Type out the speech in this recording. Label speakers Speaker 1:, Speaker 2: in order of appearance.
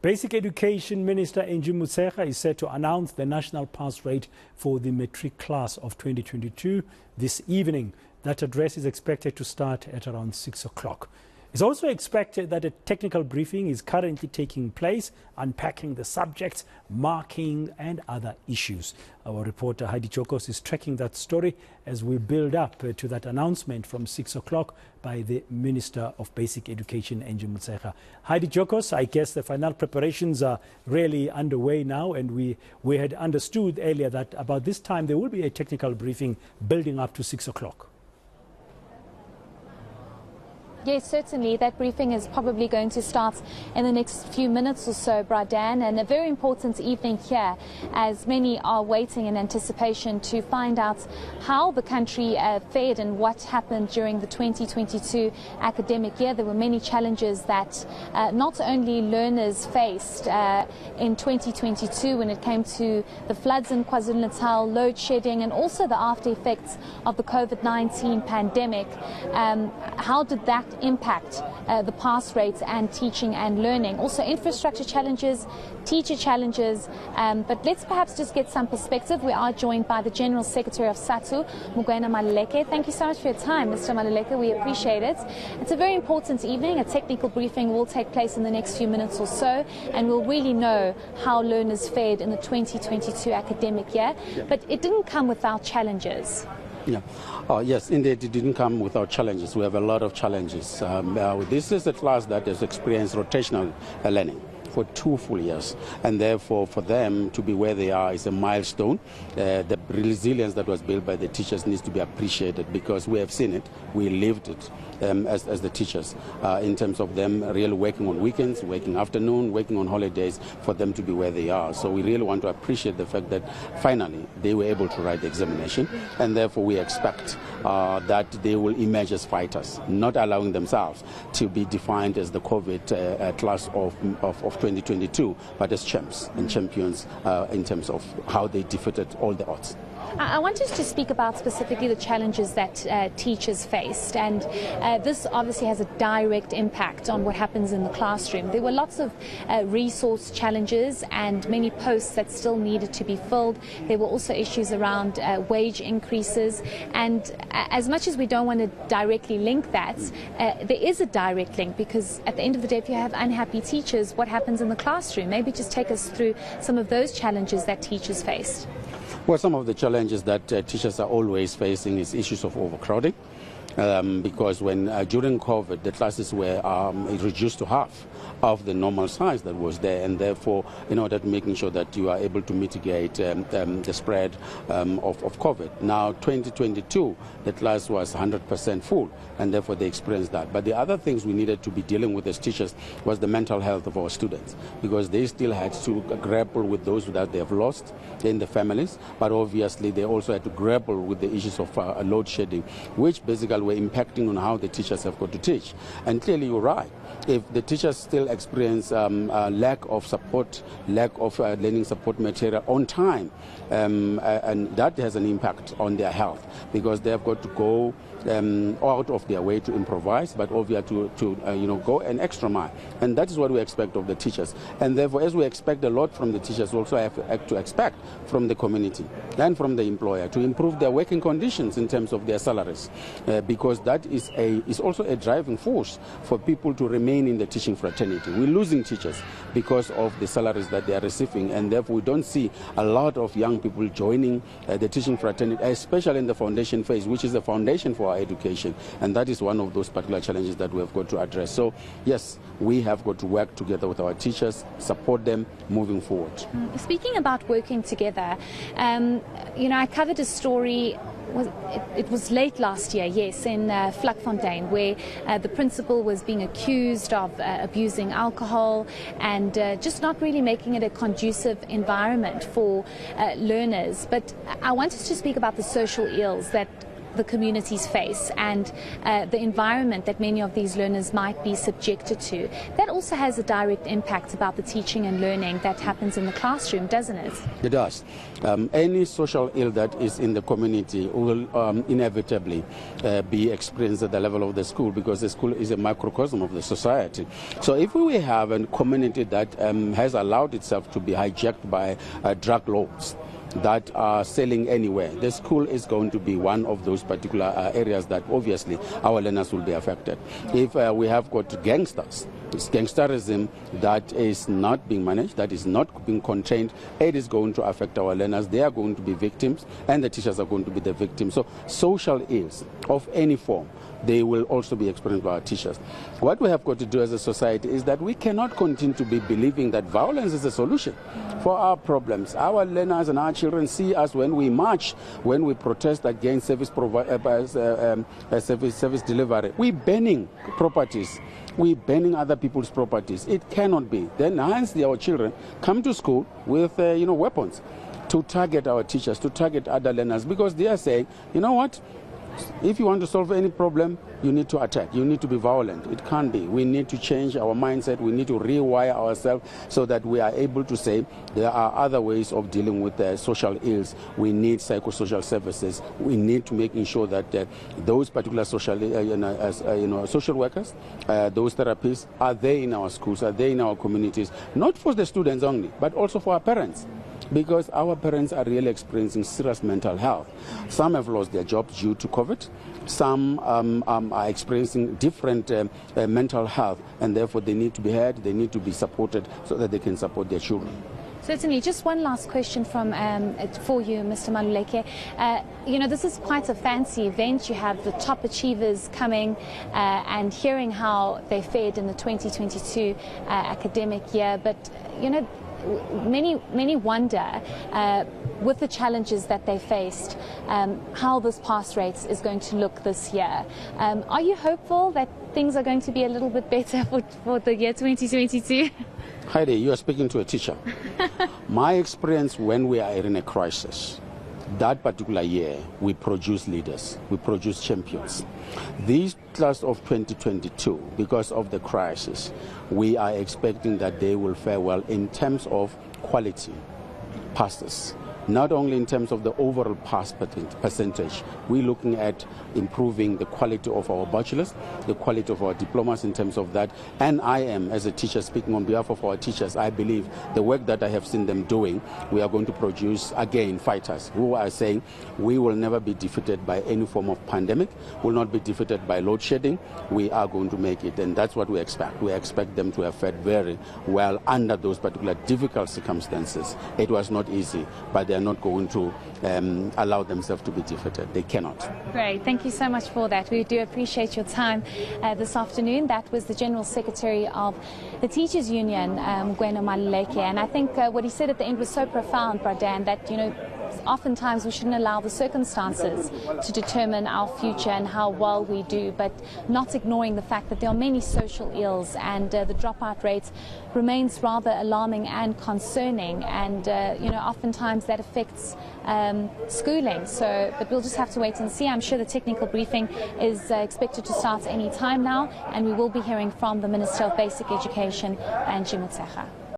Speaker 1: Basic Education Minister Angie Motshekga is set to announce the national pass rate for the Matric class of 2022 this evening. That address is expected to start at around 6 o'clock. It's also expected that a technical briefing is currently taking place, unpacking the subjects, marking and other issues. Our reporter Heidi Giokos is tracking that story as we build up to that announcement from 6 o'clock by the Minister of Basic Education, Angie Motshekga. Heidi Giokos, I guess the final preparations are really underway now, and we had understood earlier that about this time there will be a technical briefing building up to 6 o'clock.
Speaker 2: Yes, certainly. That briefing is probably going to start in the next few minutes or so, Bradan, and a very important evening here as many are waiting in anticipation to find out how the country fared and what happened during the 2022 academic year. There were many challenges that not only learners faced in 2022 when it came to the floods in KwaZulu-Natal, load shedding, and also the after effects of the COVID-19 pandemic. How did that impact the pass rates and teaching and learning? Also infrastructure challenges, teacher challenges, but let's perhaps just get some perspective. We are joined by the General Secretary of SATU, Maluleke. Thank you so much for your time, Mr. Maluleke. We appreciate it. It's a very important evening. A technical briefing will take place in the next few minutes or so, and we'll really know how learners fared in the 2022 academic year. But it didn't come without challenges.
Speaker 3: Yeah. Yes, indeed, it didn't come without challenges. We have a lot of challenges. This is a class that has experienced rotational learning for 2 full years, and therefore for them to be where they are is a milestone. The resilience that was built by the teachers needs to be appreciated, because we have seen it, we lived it as the teachers, in terms of them really working on weekends, working afternoon, working on holidays, for them to be where they are. So we really want to appreciate the fact that finally they were able to write the examination, and therefore we expect that they will emerge as fighters, not allowing themselves to be defined as the COVID class of 2022, but as champs and champions in terms of how they defeated all the odds.
Speaker 2: I wanted to speak about specifically the challenges that teachers faced, and this obviously has a direct impact on what happens in the classroom. There were lots of resource challenges and many posts that still needed to be filled. There were also issues around wage increases, and as much as we don't want to directly link that, there is a direct link, because at the end of the day, if you have unhappy teachers, what happens in the classroom? Maybe just take us through some of those challenges that teachers faced.
Speaker 3: Well, some of the challenges that teachers are always facing is issues of overcrowding, because when during COVID the classes were reduced to half of the normal size that was there, and therefore in order to making sure that you are able to mitigate the spread of COVID. Now 2022 the class was 100% full, and therefore they experienced that. But the other things we needed to be dealing with as teachers was the mental health of our students, because they still had to grapple with those that they have lost in the families, but obviously they also had to grapple with the issues of load shedding, which basically were impacting on how the teachers have got to teach. And clearly you're right, if the teachers still experience lack of support, lack of learning support material on time, and that has an impact on their health, because they have got to go out of their way to improvise, but obviously to go an extra mile, and that is what we expect of the teachers. And therefore, as we expect a lot from the teachers, also have to expect from the community and from the employer to improve their working conditions in terms of their salaries, because that is also a driving force for people to remain in the teaching fraternity. We're losing teachers because of the salaries that they are receiving, and therefore we don't see a lot of young people joining the teaching fraternity, especially in the foundation phase, which is the foundation for our education, and that is one of those particular challenges that we have got to address. So yes, we have got to work together with our teachers, support them moving forward.
Speaker 2: Speaking about working together, I covered a story. It was late last year, yes, in Vlakfontein, where the principal was being accused of abusing alcohol and just not really making it a conducive environment for learners. But I wanted to speak about the social ills that the communities face and the environment that many of these learners might be subjected to, that also has a direct impact about the teaching and learning that happens in the classroom, doesn't it?
Speaker 3: It does. Any social ill that is in the community will inevitably be experienced at the level of the school, because the school is a microcosm of the society. So if we have a community that has allowed itself to be hijacked by drug lords that are selling anywhere, the school is going to be one of those particular areas that obviously our learners will be affected. If we have got gangsters, it's gangsterism that is not being managed, that is not being contained, it is going to affect our learners. They are going to be victims, and the teachers are going to be the victims. So social ills of any form, they will also be experienced by our teachers. What we have got to do as a society is that we cannot continue to be believing that violence is a solution for our problems. Our learners and our children see us when we march, when we protest against service delivery. We're banning properties. We're banning other people's properties. It cannot be. Then hence our children come to school with weapons to target our teachers, to target other learners, because they are saying, you know what? If you want to solve any problem, you need to attack. You need to be violent. It can't be. We need to change our mindset. We need to rewire ourselves so that we are able to say there are other ways of dealing with social ills. We need psychosocial services. We need to make sure that those particular social workers, those therapists are there in our schools, are there in our communities, not for the students only, but also for our parents. Because our parents are really experiencing serious mental health. Some have lost their jobs due to COVID. Some are experiencing different mental health, and therefore they need to be heard, they need to be supported so that they can support their children.
Speaker 2: Certainly. Just one last question for you, Mr. Maluleke. This is quite a fancy event. You have the top achievers coming and hearing how they fared in the 2022 academic year. But, many wonder, with the challenges that they faced, how this pass rate is going to look this year. Are you hopeful that things are going to be a little bit better for the year 2022?
Speaker 3: Heidi, you are speaking to a teacher. My experience when we are in a crisis, that particular year, we produce leaders, we produce champions. This class of 2022, because of the crisis, we are expecting that they will fare well in terms of quality passes. Not only in terms of the overall pass percentage, we're looking at improving the quality of our bachelors, the quality of our diplomas in terms of that. And I am, as a teacher, speaking on behalf of our teachers, I believe the work that I have seen them doing, we are going to produce, again, fighters who are saying we will never be defeated by any form of pandemic, will not be defeated by load shedding. We are going to make it, and that's what we expect. We expect them to have fared very well under those particular difficult circumstances. It was not easy, but they are not going to allow themselves to be defeated. They cannot.
Speaker 2: Great. Thank you so much for that. We do appreciate your time this afternoon. That was the General Secretary of the Teachers Union, Mgweno Maluleke. And I think what he said at the end was so profound, Bradan, that, oftentimes we shouldn't allow the circumstances to determine our future and how well we do, but not ignoring the fact that there are many social ills, and the dropout rate remains rather alarming and concerning, and oftentimes that affects schooling. But we'll just have to wait and see. I'm sure the technical briefing is expected to start any time now, and we will be hearing from the Minister of Basic Education, Angie Motshekga.